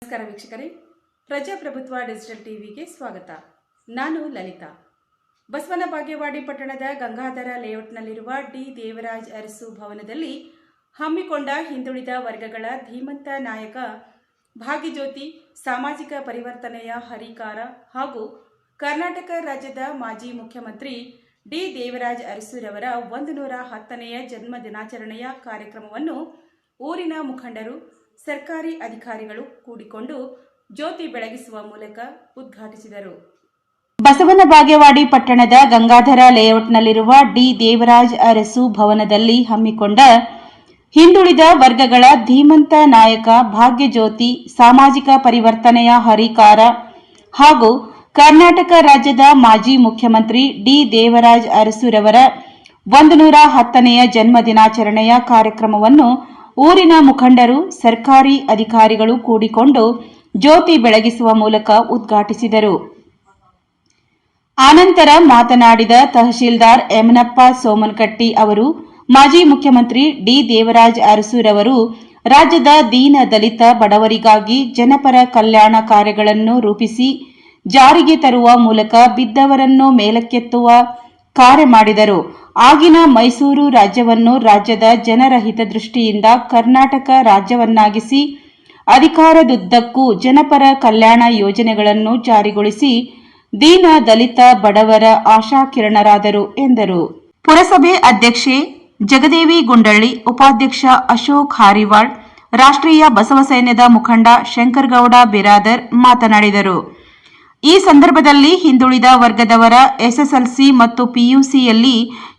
ನಮಸ್ಕಾರ ವೀಕ್ಷಕರೇ, ಪ್ರಜಾಪ್ರಭುತ್ವ ಡಿಜಿಟಲ್ ಟಿವಿಗೆ ಸ್ವಾಗತ. ನಾನು ಲಲಿತಾ. ಬಸವನ ಬಾಗೇವಾಡಿ ಪಟ್ಟಣದ ಗಂಗಾಧರ ಲೇಔಟ್ನಲ್ಲಿರುವ ಡಿ ದೇವರಾಜ್ ಅರಸು ಭವನದಲ್ಲಿ ಹಮ್ಮಿಕೊಂಡ ಹಿಂದುಳಿದ ವರ್ಗಗಳ ಧೀಮಂತ ನಾಯಕ ಭಾಗ್ಯಜ್ಯೋತಿ ಸಾಮಾಜಿಕ ಪರಿವರ್ತನೆಯ ಹರಿಕಾರ ಹಾಗೂ ಕರ್ನಾಟಕ ರಾಜ್ಯದ ಮಾಜಿ ಮುಖ್ಯಮಂತ್ರಿ ಡಿ ದೇವರಾಜ್ ಅರಸುರವರ 110ನೇ ಜನ್ಮ ದಿನಾಚರಣೆಯ ಕಾರ್ಯಕ್ರಮವನ್ನು ಊರಿನ ಮುಖಂಡರು, ಸರ್ಕಾರಿ ಅಧಿಕಾರಿಗಳು ಕೂಡಿಕೊಂಡು ಜ್ಯೋತಿ ಬೆಳಗಿಸುವ ಮೂಲಕ ಉದ್ಘಾಟಿಸಿದರು. ಬಸವನ ಬಾಗೇವಾಡಿ ಪಟ್ಟಣದ ಗಂಗಾಧರ ಲೇಔಟ್ನಲ್ಲಿರುವ ಡಿ ದೇವರಾಜ್ ಅರಸು ಭವನದಲ್ಲಿ ಹಮ್ಮಿಕೊಂಡ ಹಿಂದುಳಿದ ವರ್ಗಗಳ ಧೀಮಂತ ನಾಯಕ ಭಾಗ್ಯಜ್ಯೋತಿ ಸಾಮಾಜಿಕ ಪರಿವರ್ತನೆಯ ಹರಿಕಾರ ಹಾಗೂ ಕರ್ನಾಟಕ ರಾಜ್ಯದ ಮಾಜಿ ಮುಖ್ಯಮಂತ್ರಿ ಡಿ ದೇವರಾಜ್ ಅರಸುರವರ 110ನೇ ಜನ್ಮ ದಿನಾಚರಣೆಯ ಕಾರ್ಯಕ್ರಮವನ್ನು ಊರಿನ ಮುಖಂಡರು, ಸರ್ಕಾರಿ ಅಧಿಕಾರಿಗಳು ಕೂಡಿಕೊಂಡು ಜ್ಯೋತಿ ಬೆಳಗಿಸುವ ಮೂಲಕ ಉದ್ಘಾಟಿಸಿದರು. ಆನಂತರ ಮಾತನಾಡಿದ ತಹಶೀಲ್ದಾರ್ ಯಮನಪ್ಪ ಸೋಮನಕಟ್ಟಿ ಅವರು, ಮಾಜಿ ಮುಖ್ಯಮಂತ್ರಿ ಡಿ ದೇವರಾಜ್ ಅರಸುರವರು ರಾಜ್ಯದ ದೀನ ದಲಿತ ಬಡವರಿಗಾಗಿ ಜನಪರ ಕಲ್ಯಾಣ ಕಾರ್ಯಗಳನ್ನು ರೂಪಿಸಿ ಜಾರಿಗೆ ತರುವ ಮೂಲಕ ಬಿದ್ದವರನ್ನು ಮೇಲಕ್ಕೆತ್ತುವ ಕಾರ್ಯ ಮಾಡಿದರು. ಆಗಿನ ಮೈಸೂರು ರಾಜ್ಯವನ್ನು ರಾಜ್ಯದ ಜನರ ಹಿತದೃಷ್ಟಿಯಿಂದ ಕರ್ನಾಟಕ ರಾಜ್ಯವನ್ನಾಗಿಸಿ ಅಧಿಕಾರದುದ್ದಕ್ಕೂ ಜನಪರ ಕಲ್ಯಾಣ ಯೋಜನೆಗಳನ್ನು ಜಾರಿಗೊಳಿಸಿ ದೀನ ದಲಿತ ಬಡವರ ಆಶಾಕಿರಣರಾದರು ಎಂದರು. ಪುರಸಭೆ ಅಧ್ಯಕ್ಷೆ ಜಗದೇವಿ ಗುಂಡಳ್ಳಿ, ಉಪಾಧ್ಯಕ್ಷ ಅಶೋಕ್ ಹಾರಿವಾಳ್, ರಾಷ್ಟ್ರೀಯ ಬಸವ ಸೈನ್ಯದ ಮುಖಂಡ ಶಂಕರಗೌಡ ಬಿರಾದರ್ ಮಾತನಾಡಿದರು. ಈ ಸಂದರ್ಭದಲ್ಲಿ ಹಿಂದುಳಿದ ವರ್ಗದವರ ಎಸ್ಎಸ್ಎಲ್ಸಿ ಮತ್ತು ಪಿಯುಸಿಯಲ್ಲಿ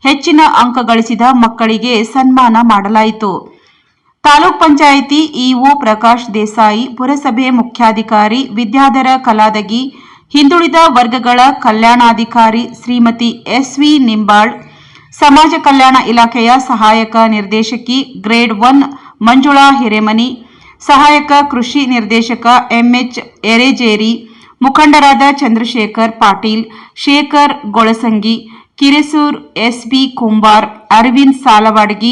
ಹೆಚ್ಚಿನ ಅಂಕ ಗಳಿಸಿದ ಮಕ್ಕಳಿಗೆ ಸನ್ಮಾನ ಮಾಡಲಾಯಿತು. ತಾಲೂಕ್ ಪಂಚಾಯಿತಿ ಇಒ ಪ್ರಕಾಶ್ ದೇಸಾಯಿ, ಪುರಸಭೆ ಮುಖ್ಯಾಧಿಕಾರಿ ವಿದ್ಯಾಧರ ಕಲಾದಗಿ, ಹಿಂದುಳಿದ ವರ್ಗಗಳ ಕಲ್ಯಾಣಾಧಿಕಾರಿ ಶ್ರೀಮತಿ ಎಸ್ವಿ ನಿಂಬಾಳ್, ಸಮಾಜ ಕಲ್ಯಾಣ ಇಲಾಖೆಯ ಸಹಾಯಕ ನಿರ್ದೇಶಕಿ ಗ್ರೇಡ್ 1 ಮಂಜುಳಾ ಹಿರೇಮನಿ, ಸಹಾಯಕ ಕೃಷಿ ನಿರ್ದೇಶಕ ಎಂಎಚ್ ಎರೆಜೇರಿ, ಮುಖಂಡರಾದ ಚಂದ್ರಶೇಖರ್ ಪಾಟೀಲ್, ಶೇಖರ್ ಗೊಳಸಂಗಿ, ಕಿರೆಸೂರ್ ಎಸ್ಬಿ ಕುಂಬಾರ್, ಅರವಿಂದ್ ಸಾಲವಾಡಗಿ,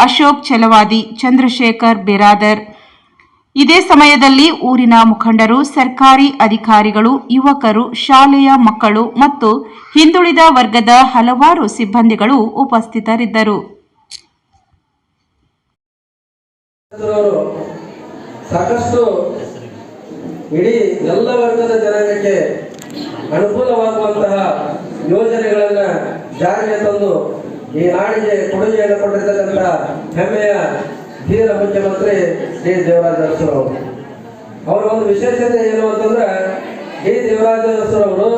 ಅಶೋಕ್ ಛಲವಾದಿ, ಚಂದ್ರಶೇಖರ್ ಬಿರಾದರ್. ಇದೇ ಸಮಯದಲ್ಲಿ ಊರಿನ ಮುಖಂಡರು, ಸರ್ಕಾರಿ ಅಧಿಕಾರಿಗಳು, ಯುವಕರು, ಶಾಲೆಯ ಮಕ್ಕಳು ಮತ್ತು ಹಿಂದುಳಿದ ವರ್ಗದ ಹಲವಾರು ಸಿಬ್ಬಂದಿಗಳು ಉಪಸ್ಥಿತರಿದ್ದರು. ಸಾಕಷ್ಟು ಇಡೀ ಎಲ್ಲ ವರ್ಗದ ಜನಾಂಗಕ್ಕೆ ಅನುಕೂಲವಾಗುವಂತಹ ಯೋಜನೆಗಳನ್ನ ಜಾರಿಗೆ ತಂದು ಈ ನಾಡಿಗೆ ಕೊಡುಗೆಯನ್ನು ಕೊಟ್ಟಿರ್ತಕ್ಕಂಥ ಹೆಮ್ಮೆಯ ಧೀರ ಮುಖ್ಯಮಂತ್ರಿ ಡಿ ದೇವರಾಜ ಅರಸುರವರು. ಅವರ ಒಂದು ವಿಶೇಷತೆ ಏನು ಅಂತಂದ್ರೆ, ಡಿ ದೇವರಾಜ ಅರಸುರವರು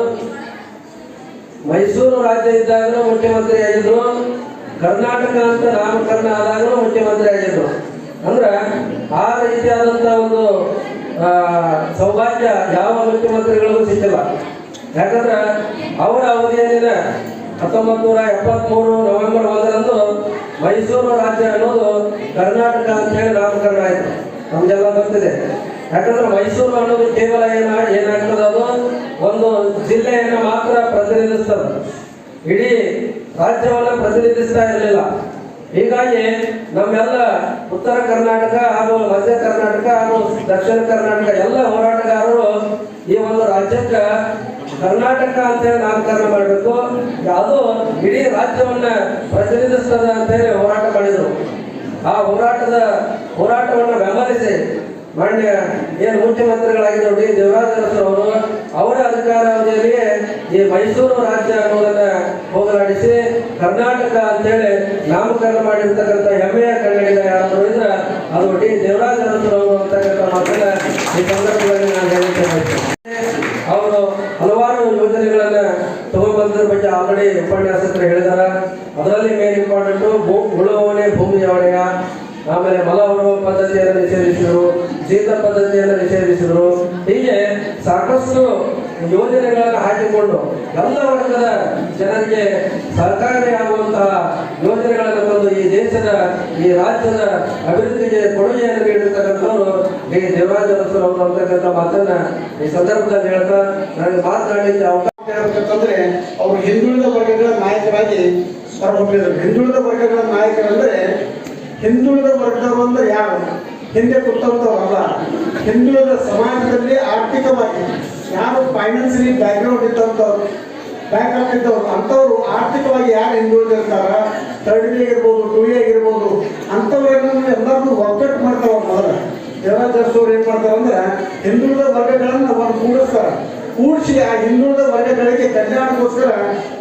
ಮೈಸೂರು ರಾಜ್ಯ ಇದ್ದಾಗಲೂ ಮುಖ್ಯಮಂತ್ರಿ ಆಗಿದ್ರು, ಕರ್ನಾಟಕ ಅಂತ ನಾಮಕರಣ ಆದಾಗಲೂ ಮುಖ್ಯಮಂತ್ರಿ ಆಗಿದ್ರು. ಅಂದ್ರೆ ಆ ರೀತಿಯಾದಂಥ ಒಂದು ಸೌಭಾಗ್ಯ ಯಾವ ಮುಖ್ಯಮಂತ್ರಿಗಳಿಗೂ ಸಿಕ್ಕಿಲ್ಲ. ಯಾಕಂದ್ರೆ ಅವರ ಅವಧಿಯಲ್ಲಿನ 1973 ನವೆಂಬರ್ 1ರಂದು ಮೈಸೂರು ರಾಜ್ಯ ಅನ್ನೋದು ಕರ್ನಾಟಕ ಅಂತ ಹೇಳಿ ನಾಮಕರಣ ಆಯಿತು. ನಮಗೆಲ್ಲ ಗೊತ್ತಿದೆ. ಯಾಕಂದ್ರೆ ಮೈಸೂರು ಅನ್ನೋದು ಕೇವಲ ಏನಾಗ್ತದೆ, ಅದು ಒಂದು ಜಿಲ್ಲೆಯನ್ನು ಮಾತ್ರ ಪ್ರತಿನಿಧಿಸ್ತದೆ, ಇಡೀ ರಾಜ್ಯವನ್ನು ಪ್ರತಿನಿಧಿಸ್ತಾ ಇರಲಿಲ್ಲ. ಹೀಗಾಗಿ ನಮ್ಮೆಲ್ಲ ಉತ್ತರ ಕರ್ನಾಟಕ ಹಾಗೂ ಮಧ್ಯ ಕರ್ನಾಟಕ ಹಾಗೂ ದಕ್ಷಿಣ ಕರ್ನಾಟಕ ಎಲ್ಲ ಹೋರಾಟಗಾರರು ಈ ಒಂದು ರಾಜ್ಯಕ್ಕೆ ಕರ್ನಾಟಕ ಅಂತೇಳಿ ನಾಮಕರಣ ಮಾಡಬೇಕು, ಅದು ಇಡೀ ರಾಜ್ಯವನ್ನ ಪ್ರತಿನಿಧಿಸ್ತದೆ ಅಂತ ಹೇಳಿ ಹೋರಾಟ ಮಾಡಿದರು. ಆ ಹೋರಾಟವನ್ನು ಬೆಂಬಲಿಸಿ ಮಾನ್ಯ ಏನು ಮುಖ್ಯಮಂತ್ರಿಗಳಾಗಿದ್ದರು ಡಿ ದೇವರಾಜ ಅರಸುರವರು, ಅವರ ಅಧಿಕಾರಾವಧಿಯಲ್ಲಿಯೇ ಈ ಮೈಸೂರು ರಾಜ್ಯ ಅನ್ನೋದನ್ನ ಹೋಗಲಾಡಿಸಿ ಕರ್ನಾಟಕ ಅಂತೇಳಿ ನಾಮಕರಣ ಮಾಡಿರ್ತಕ್ಕಂಥ ಹೆಮ್ಮೆಯ ಕನ್ನಡಿಗ ಯಾರಾದರೂ ಇದ್ರೆ ಅದು ಡಿ ದೇವರಾಜ ಅರಸುರವರು ಅಂತಕ್ಕಂಥ ಮಾತನ್ನ ಈ ಸಂದರ್ಭದಲ್ಲಿ ನಾನು ಹೇಳಲಿಕ್ಕೆ ಬಯಸ್ತೇನೆ. ಅವರು ಹಲವಾರು ಯೋಜನೆಗಳನ್ನ ತಗೊಂಡ್ಬಂದ್ರ ಬಗ್ಗೆ ಆಲ್ರೆಡಿ ಉಪನ್ಯಾಸಕರು ಹೇಳಿದಾರ. ಅದರಲ್ಲಿ ಮೇನ್ ಇಂಪಾರ್ಟೆಂಟು ಉಳುವವನೇ ಭೂಮಿಯ ಒಡೆಯ, ಆಮೇಲೆ ಮಲ ಹೊರುವ ಪದ್ಧತಿಯನ್ನು ನಿಷೇಧಿಸಿದರು, ಜೀತ ಪದ್ಧತಿಯನ್ನು ನಿಷೇಧಿಸಿದರು. ಹೀಗೆ ಸಾಕಷ್ಟು ಯೋಜನೆಗಳನ್ನು ಹಾಕಿಕೊಂಡು ಎಲ್ಲ ವರ್ಗದ ಜನರಿಗೆ ಸಹಕಾರಿಯಾಗುವಂತಹ ಯೋಜನೆಗಳನ್ನು ತಂದು ಈ ದೇಶದ, ಈ ರಾಜ್ಯದ ಅಭಿವೃದ್ಧಿಗೆ ಕೊಡುಗೆಯನ್ನು ನೀಡಿರ್ತಕ್ಕಂಥವರು ಡಿ ದೇವರಾಜ ಅರಸುರವರು ಅಂತಕ್ಕಂಥ ಮಾತನ್ನ ಈ ಸಂದರ್ಭದಲ್ಲಿ ಹೇಳ್ತಾ ನನಗೆ ಮಾತನಾಡಲಿಕ್ಕೆ ಅವಕಾಶ ಹೇಳ್ಬೇಕಂತಂದ್ರೆ ಅವರು ಹಿಂದುಳಿದ ವರ್ಗಗಳ ನಾಯಕರಾಗಿ ಹೊರಹೊಮ್ಮಿದರು. ಹಿಂದುಳಿದ ವರ್ಗಗಳ ನಾಯಕರಂದ್ರೆ ಹಿಂದುಳಿದ ವರ್ಗದವರು ಅಂದ್ರೆ ಯಾರು? ಹಿಂದೆ ಕೂತಂಥವ್ರಲ್ಲ. ಹಿಂದುಳಿದ ಸಮಾಜದಲ್ಲಿ ಆರ್ಥಿಕವಾಗಿ ಯಾರು ಫೈನಾನ್ಸಿಯಲಿ ಬ್ಯಾಕ್ಗ್ರೌಂಡ್ ಇದ್ದಂಥವ್ರು, ಬ್ಯಾಕಪ್ ಇದ್ದವ್ರು, ಅಂಥವ್ರು ಆರ್ಥಿಕವಾಗಿ ಯಾರು ಹಿಂದುಳಿದಿರ್ತಾರ, ಥರ್ಡ್ ಎ ಆಗಿರ್ಬೋದು, 2A ಆಗಿರ್ಬೋದು, ಅಂಥವ್ರನ್ನ ಎಲ್ಲರನ್ನೂ ಒಗ್ಗಟ್ಟು ಮಾಡ್ತಾವ. ಮೊದಲ ದೇವರಾಜ್ ಅರಸು ಅವ್ರು ಏನು ಮಾಡ್ತಾರೆ ಅಂದ್ರೆ ಹಿಂದುಳಿದ ವರ್ಗಗಳನ್ನು ಒಂದು ಕೂಡಿಸಿ ಆ ಹಿಂದುಳಿದ ವರ್ಗಗಳಿಗೆ ಕಲ್ಯಾಣಕ್ಕೋಸ್ಕರ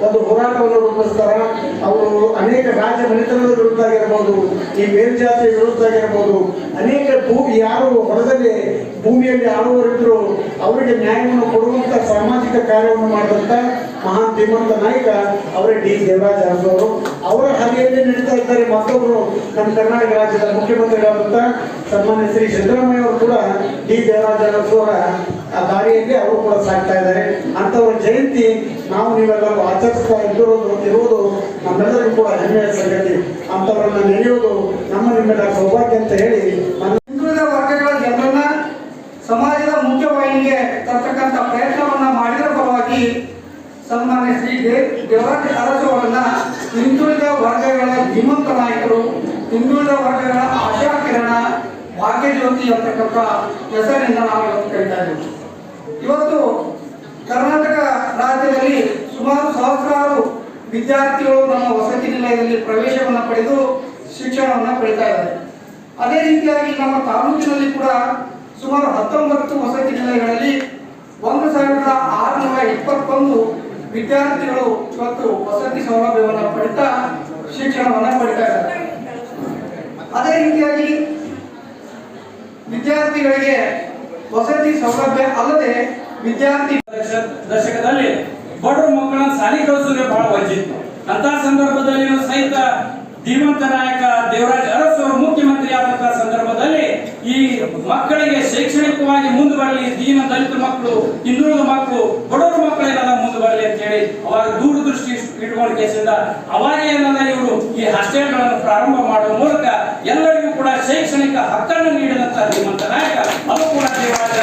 ಒಂದು ಹೋರಾಟವನ್ನು ರೂಪಿಸ್ತಾರ. ಅವರು ಅನೇಕ ರಾಜ್ಯ ಮನೆತನದ ವಿರುದ್ಧ ಆಗಿರ್ಬೋದು, ಈ ಮೇಲ್ಜಾತಿಯ ವಿರುದ್ಧ ಆಗಿರ್ಬೋದು, ಅನೇಕ ಯಾರು ಹೊರದಲ್ಲಿ ಭೂಮಿಯಲ್ಲಿ ಆಳುವರಿದ್ರು ಅವರಿಗೆ ನ್ಯಾಯವನ್ನು ಕೊಡುವಂಥ ಸಾಮಾಜಿಕ ಕಾರ್ಯವನ್ನು ಮಾಡಿದಂಥ ಮಹಾನ್ ಧೀಮಂತ ನಾಯಕ ಅವರೇ ಡಿ ದೇವರಾಜ್ ಅರಸು ಅವರು. ಅವರ ಹಾದಿಯಲ್ಲಿ ನಡೀತಾ ಇದ್ದಾರೆ ಮತ್ತೊಬ್ಬರು ನಮ್ಮ ಕರ್ನಾಟಕ ರಾಜ್ಯದ ಮುಖ್ಯಮಂತ್ರಿಗಳಾದಂಥ ಸನ್ಮಾನ್ಯ ಶ್ರೀ ಸಿದ್ದರಾಮಯ್ಯ ಅವರು ಕೂಡ ಡಿ ದೇವರಾಜ್ ಅರಸು ಅವರ ಆ ದಾರಿಯಲ್ಲಿ ಅವರು ಕೂಡ ಸಾಗ್ತಾ ಇದ್ದಾರೆ. ಅಂಥವ್ರ ಜಯಂತಿ ನಾವು ನೀವೆಲ್ಲರೂ ಆಚರಿಸ್ತಾ ಇರುವುದು ನಮ್ಮೆಲ್ಲರಿಗೂ ಕೂಡ ಹೆಮ್ಮೆಯ ಸಂಗತಿ. ಅಂಥವ್ರನ್ನ ನೆನೆಯುವುದು ನಮ್ಮ ನಿಮ್ಮೆಲ್ಲರ ಸೌಭಾಗ್ಯ ಅಂತ ಹೇಳಿ ಹಿಂದುಳಿದ ವರ್ಗಗಳ ಜನರನ್ನ ಸಮಾಜದ ಮುಖ್ಯವಾಹಿನಿಗೆ ತರ್ತಕ್ಕಂಥ ಪ್ರಯತ್ನವನ್ನ ಮಾಡಿದ ಫಲವಾಗಿ ಸನ್ಮಾನ್ಯ ಶ್ರೀ ದೇವರಾಜ್ ಅರಸು ಅವರನ್ನ ಹಿಂದುಳಿದ ವರ್ಗಗಳ ಧೀಮಂತ ನಾಯಕರು, ಹಿಂದುಳಿದ ವರ್ಗಗಳ ಆಶಾಕಿರಣ, ಭಾಗ್ಯಜ್ಯೋತಿ ಅಂತಕ್ಕಂಥ ಹೆಸರಿನಿಂದ ನಾವು ಇವತ್ತು ಕರೀತಾ ಇದ್ದೀವಿ. ಇವತ್ತು ಕರ್ನಾಟಕ ರಾಜ್ಯದಲ್ಲಿ ಸುಮಾರು ಸಹಸ್ರಾರು ವಿದ್ಯಾರ್ಥಿಗಳು ನಮ್ಮ ವಸತಿ ನಿಲಯದಲ್ಲಿ ಪ್ರವೇಶವನ್ನು ಪಡೆದು ಶಿಕ್ಷಣವನ್ನು ಪಡಿತಾ ಇದ್ದಾರೆ. ಅದೇ ರೀತಿಯಾಗಿ ನಮ್ಮ ತಾಲೂಕಿನಲ್ಲಿ ಕೂಡ ಸುಮಾರು 19 ವಸತಿ ನಿಲಯಗಳಲ್ಲಿ 1621 ವಿದ್ಯಾರ್ಥಿಗಳು ಇವತ್ತು ವಸತಿ ಸೌಲಭ್ಯವನ್ನು ಪಡಿತಾ ಶಿಕ್ಷಣವನ್ನು ಪಡಿತಾ ಇದ್ದಾರೆ. ಅದೇ ರೀತಿಯಾಗಿ ವಿದ್ಯಾರ್ಥಿಗಳಿಗೆ ವಸತಿ ಸೌಲಭ್ಯ ಅಲ್ಲದೆ ವಿದ್ಯಾರ್ಥಿ ದಶಕದಲ್ಲಿ ಬಡವ್ರ ಮಕ್ಕಳನ್ನ ಶಾಲೆ ಕಳಿಸೋದೇ ಬಹಳ ವಂಚಿತ್ತು. ಅಂತ ಸಂದರ್ಭದಲ್ಲಿ ಸಹಿತ ಧೀಮಂತ ನಾಯಕ ದೇವರಾಜ್ ಅರಸು ಅವರು ಮುಖ್ಯಮಂತ್ರಿ ಆದಂತಹ ಸಂದರ್ಭದಲ್ಲಿ ಈ ಮಕ್ಕಳಿಗೆ ಶೈಕ್ಷಣಿಕವಾಗಿ ಮುಂದೆ ಬರಲಿ, ದೀನ ದಲಿತ ಮಕ್ಕಳು, ಹಿಂದುಳಿದ ಮಕ್ಕಳು, ಬಡವರ ಮಕ್ಕಳೇನೆಲ್ಲ ಮುಂದೆ ಬರಲಿ ಅಂತ ಹೇಳಿ ಅವಾಗ ದೂರದೃಷ್ಟಿ ಇಟ್ಕೊಂಡು ಕೇಸಿಂದ ಅವಾಗ ಏನಲ್ಲ ಇವರು ಈ ಹಾಸ್ಟೆಲ್ಗಳನ್ನು ಪ್ರಾರಂಭ ಮಾಡುವ ಮೂಲಕ ಎಲ್ಲರಿಗೂ ಕೂಡ ಶೈಕ್ಷಣಿಕ ಹಕ್ಕನ್ನು ನೀಡಿದಂತ ಧೀಮಂತ ನಾಯಕ ಅದು ಕೂಡ ದೇವರಾಜ